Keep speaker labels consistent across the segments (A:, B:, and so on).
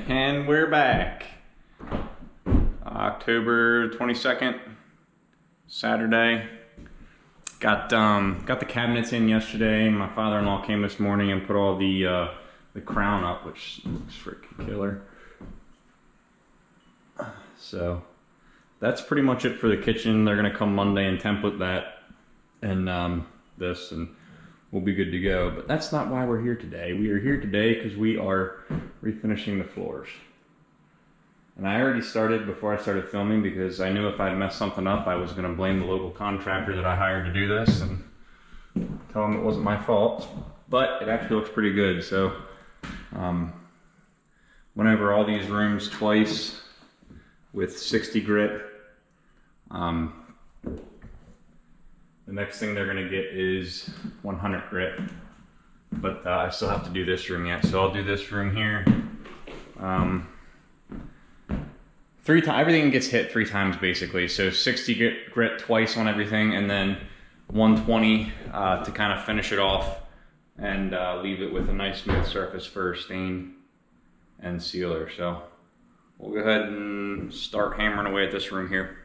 A: And we're back. October 22nd, Saturday. Got the cabinets in yesterday. My father-in-law came this morning and put all the crown up, which looks freaking killer. So that's pretty much it for the kitchen. They're gonna come Monday and template that and this, and we'll be good to go. But that's not why we're here today. We are here today because we are refinishing the floors. And I already started before I started filming because I knew if I'd messed something up, I was going to blame the local contractor that I hired to do this and tell him it wasn't my fault. But it actually looks pretty good. So went over all these rooms twice with 60 grit. The next thing they're going to get is 100 grit. But I still have to do this room yet. So I'll do this room here. 3 times, everything gets hit 3 times basically. So 60 grit twice on everything, and then 120 to kind of finish it off and leave it with a nice smooth surface for stain and sealer. So we'll go ahead and start hammering away at this room here.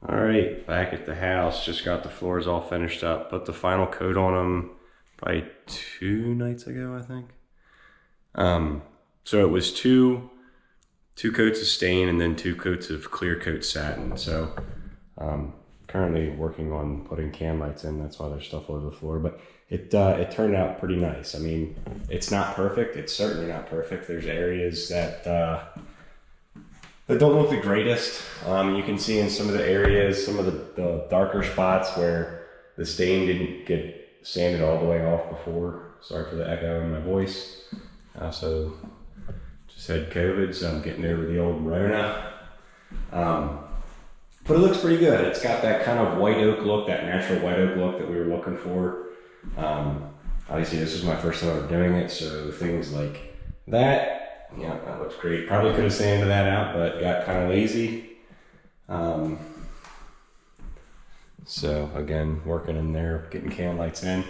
A: Alright, back at the house, just got the floors all finished up, put the final coat on them
B: probably 2 nights ago, I think. So it was two coats of stain and then 2 coats of clear coat satin. So currently working on putting can lights in. That's why there's stuff all over the floor, but it turned out pretty nice. I mean, it's not perfect. It's certainly not perfect. There's areas that don't look the greatest. You can see in some of the areas, some of the darker spots where the stain didn't get sanded all the way off before. Sorry for the echo in my voice. Also, just had COVID, so I'm getting over the old Rona. But it looks pretty good. It's got that kind of white oak look, that natural white oak look that we were looking for. Obviously, this is my first time ever doing it, so things like that, yeah, that looks great. Probably could have sanded that out, but got kind of lazy. So again, working in there, getting can lights in.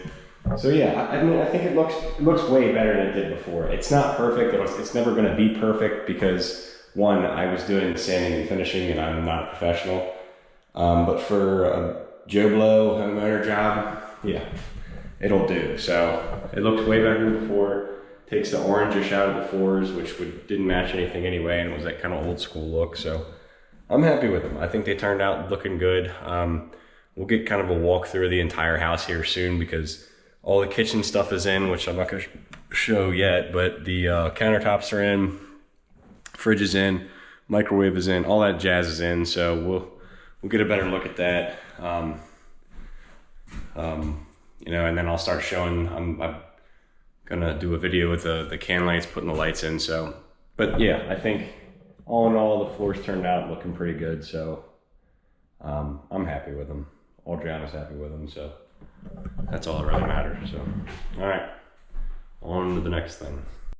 B: So yeah, I mean, I think it looks way better than it did before. It's not perfect. It's never going to be perfect because one, I was doing sanding and finishing, and I'm not a professional. But for a Joe Blow homeowner job, yeah, it'll do. So it looks way better than before. Takes the orangish out of the floors, which didn't match anything anyway, and it was that kind of old school look. So I'm happy with them. I think they turned out looking good. We'll get kind of a walkthrough of the entire house here soon because all the kitchen stuff is in, which I'm not going to show yet, but the countertops are in, fridge is in, microwave is in, all that jazz is in. So we'll get a better look at that. You know, and then I'll start showing. I'm gonna do a video with the can lights, putting the lights in. So, but yeah, I think all in all, the floors turned out looking pretty good. So I'm happy with them. Adriana's happy with them. So that's all that really matters. So, all right, on to the next thing.